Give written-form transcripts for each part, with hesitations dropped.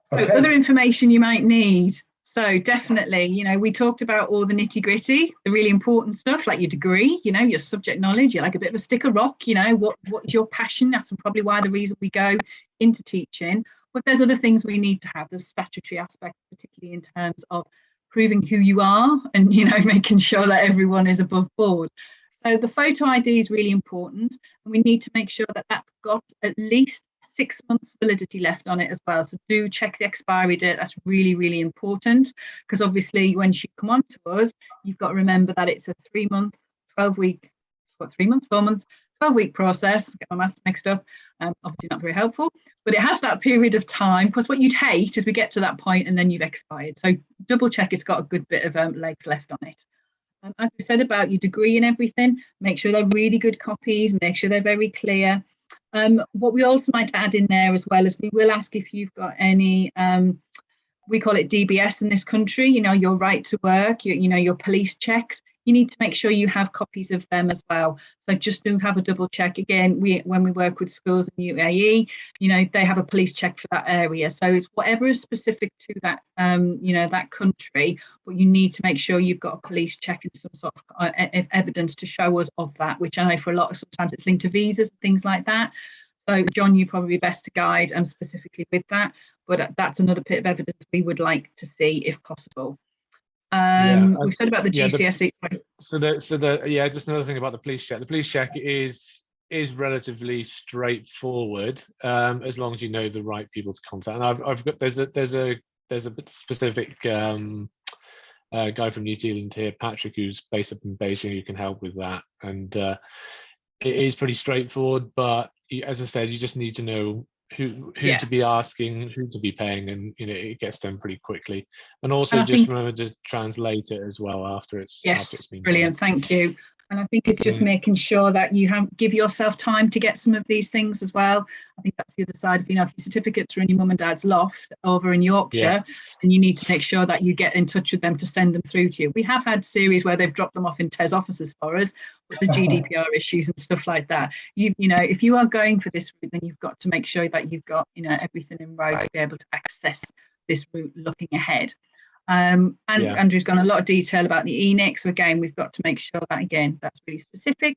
So other information you might need. So definitely, you know, we talked about all the nitty gritty, the really important stuff like your degree, you know, your subject knowledge, you're like a bit of a stick of rock, you know, what's your passion? That's probably why the reason we go into teaching. But there's other things we need to have. There's statutory aspects, particularly in terms of proving who you are and, you know, making sure that everyone is above board. So the photo ID is really important, and we need to make sure that that's got at least 6 months validity left on it as well. So do check the expiry date. That's really, really important, because obviously when you come on to us, you've got to remember that it's a 3 month, 12-week, 3 months, 4 months, 12-week process. Get my maths mixed up. Obviously not very helpful, but it has that period of time, because what you'd hate is we get to that point and then you've expired. So double check it's got a good bit of legs left on it. As we said about your degree and everything, make sure they're really good copies, make sure they're very clear. What we also might add in there as well is we will ask if you've got any, we call it DBS in this country, you know, your right to work, you know, your police checks. You need to make sure you have copies of them as well. So just do have a double check. Again, when we work with schools in UAE, you know, they have a police check for that area. So it's whatever is specific to that, you know, that country, but you need to make sure you've got a police check and some sort of evidence to show us of that, which I know for a lot of sometimes it's linked to visas and things like that. So John, you're probably best to guide specifically with that, but that's another bit of evidence we would like to see if possible. We've said about the GCSE. Just another thing about the police check. The police check is relatively straightforward, as long as you know the right people to contact. And I've got there's a specific guy from New Zealand here, Patrick, who's based up in Beijing, who can help with that. And it is pretty straightforward, but as I said, you just need to know who to be asking, who to be paying, and you know it gets done pretty quickly. And also just remember to translate it as well after it's been brilliant done. Thank you. And I think it's just making sure that you give yourself time to get some of these things as well. I think that's the other side of, you know, if your certificates are in your mum and dad's loft over in Yorkshire, and you need to make sure that you get in touch with them to send them through to you. We have had series where they've dropped them off in TES offices for us, with the GDPR issues and stuff like that. You know, if you are going for this route, then you've got to make sure that you've got, you know, everything in row to be able to access this route looking ahead. Andrew's gone a lot of detail about the ENIC. So again, we've got to make sure that, again, that's really specific.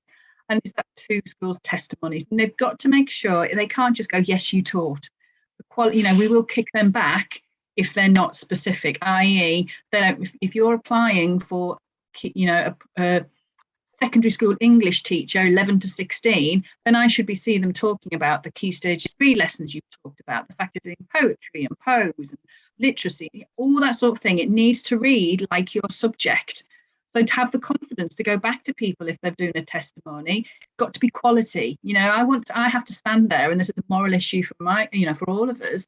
And it's that 2 schools testimonies. And they've got to make sure they can't just go, yes, you taught. The quality, you know, we will kick them back if they're not specific, i.e. they don't, if you're applying for, you know, a secondary school English teacher, 11 to 16, then I should be seeing them talking about the key stage 3 lessons you've talked about, the fact of doing poetry and prose and literacy, all that sort of thing. It needs to read like your subject. So to have the confidence to go back to people if they're doing a testimony, it's got to be quality. You know, I have to stand there, and this is a moral issue for for all of us.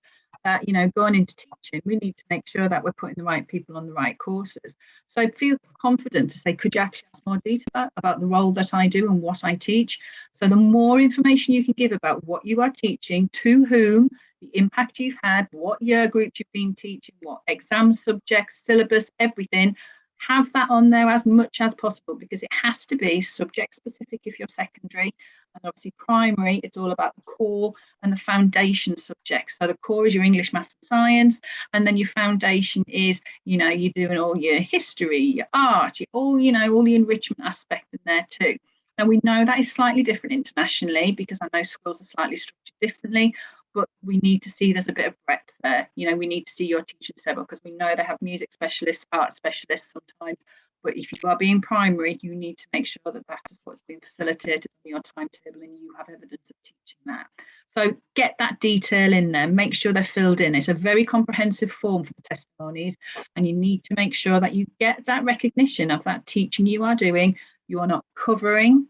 You know, going into teaching, we need to make sure that we're putting the right people on the right courses. So I feel confident to say, could you actually ask more detail about the role that I do and what I teach? So the more information you can give about what you are teaching, to whom, the impact you've had, what year groups you've been teaching, what exam subjects, syllabus, everything, have that on there as much as possible, because it has to be subject specific if you're secondary. And obviously primary, it's all about the core and the foundation subjects. So the core is your English, maths and science, and then your foundation is, you know, you're doing all your history, your art, all the enrichment aspect in there too. Now we know that is slightly different internationally, because I know schools are slightly structured differently, but we need to see there's a bit of breadth there. You know, we need to see your teaching several, because we know they have music specialists, art specialists sometimes. But if you are being primary, you need to make sure that that is what's being facilitated on your timetable, and you have evidence of teaching that. So get that detail in there, make sure they're filled in. It's a very comprehensive form for the testimonies, and you need to make sure that you get that recognition of that teaching you are doing. You are not covering.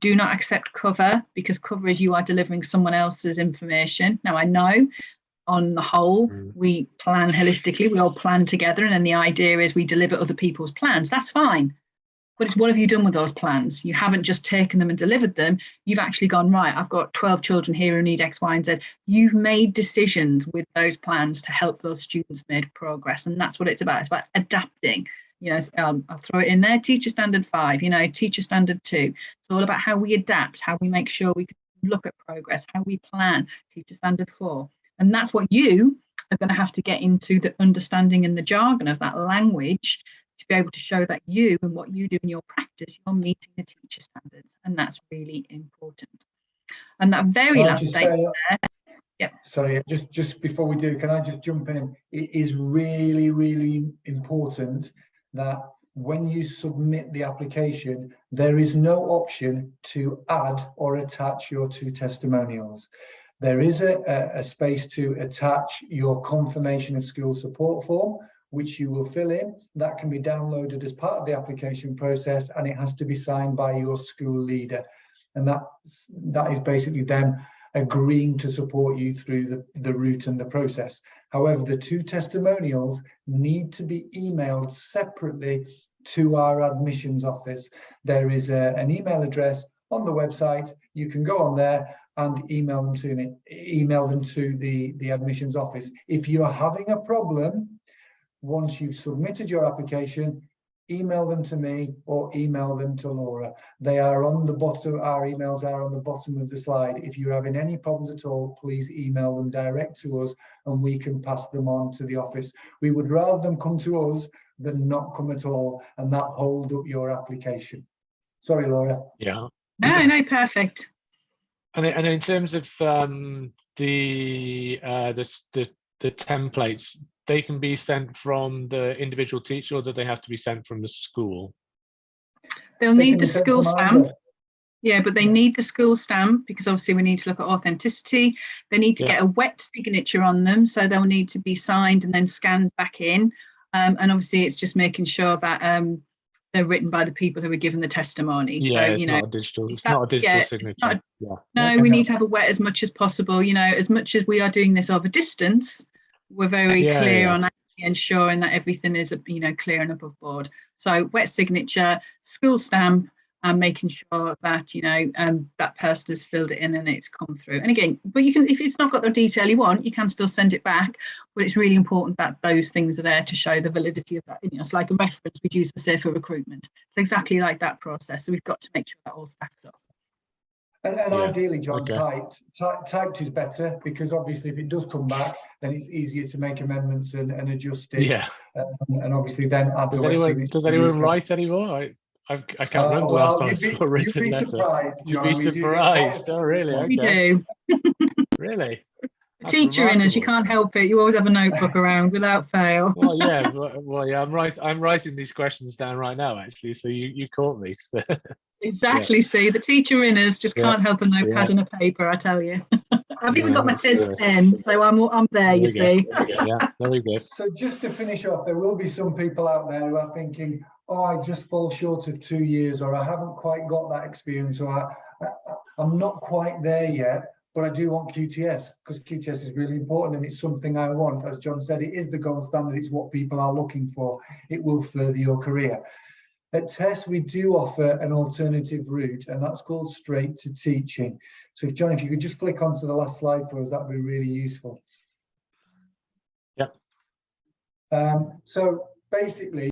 Do not accept cover, because cover is you are delivering someone else's information. Now, I know on the whole, we plan holistically, we all plan together, and then the idea is we deliver other people's plans. That's fine. But it's what have you done with those plans? You haven't just taken them and delivered them. You've actually gone, right, I've got 12 children here who need X, Y, and Z. You've made decisions with those plans to help those students make progress. And that's what it's about. It's about adapting. You know, I'll throw it in there, teacher standard 5, you know, teacher standard 2. It's all about how we adapt, how we make sure we can look at progress, how we plan, teacher standard 4. And that's what you, are going to have to get into the understanding and the jargon of that language to be able to show that you and what you do in your practice, you're meeting the teacher standards, and that's really important. And that very last statement there. Yep. Sorry, just before we do, can I just jump in? It is really, really important that when you submit the application, there is no option to add or attach your 2 testimonials. There is a space to attach your confirmation of school support form, which you will fill in. That can be downloaded as part of the application process, and it has to be signed by your school leader. And that is basically them agreeing to support you through the route and the process. However, the 2 testimonials need to be emailed separately to our admissions office. There is an email address on the website. You can go on there and email them to the admissions office. If you are having a problem, once you've submitted your application, email them to me or email them to Laura. They are on the bottom, our emails are on the bottom of the slide. If you're having any problems at all, please email them direct to us and we can pass them on to the office. We would rather them come to us than not come at all, and that hold up your application. Sorry, Laura. Yeah. No, perfect. And in terms of the templates, they can be sent from the individual teacher, or do they have to be sent from the school? They'll need the school stamp. Yeah, but they need the school stamp because obviously we need to look at authenticity. They need to get a wet signature on them, so they'll need to be signed and then scanned back in. And obviously it's just making sure that they're written by the people who were given the testimony. Yeah, so, it's not a digital signature. We need to have it wet as much as possible. You know, as much as we are doing this over distance, we're very clear on actually ensuring that everything is, you know, clear and above board. So wet signature, school stamp, and making sure that, you know, that person has filled it in and it's come through. And again, but you can, if it's not got the detail you want, you can still send it back. But it's really important that those things are there to show the validity of that. You know, it's like a reference we'd use for safer recruitment. It's exactly like that process. So we've got to make sure that all stacks up. And ideally, John, typed is better, because obviously if it does come back, then it's easier to make amendments and adjust it. Yeah. And obviously then add does anyone write anymore? I can't remember the last time I saw a written letter. You'd be surprised. Oh, really? Okay. We do. Really? That's teacher remarkable. In us, you can't help it. You always have a notebook around without fail. Well, yeah. I'm writing these questions down right now, actually. So you caught me. So. Exactly. See, the teacher in us just can't help a notepad and a paper. I tell you. I've even got my TES pen, so I'm there. You see. Yeah, there we go. So just to finish off, there will be some people out there who are thinking, oh, I just fall short of 2 years, or I haven't quite got that experience, or I'm not quite there yet, but I do want QTS, because QTS is really important and it's something I want. As John said, it is the gold standard. It's what people are looking for. It will further your career. At TES, we do offer an alternative route, and that's called straight to teaching. So John, if you could just flick onto the last slide for us, that'd be really useful. Yeah. So basically,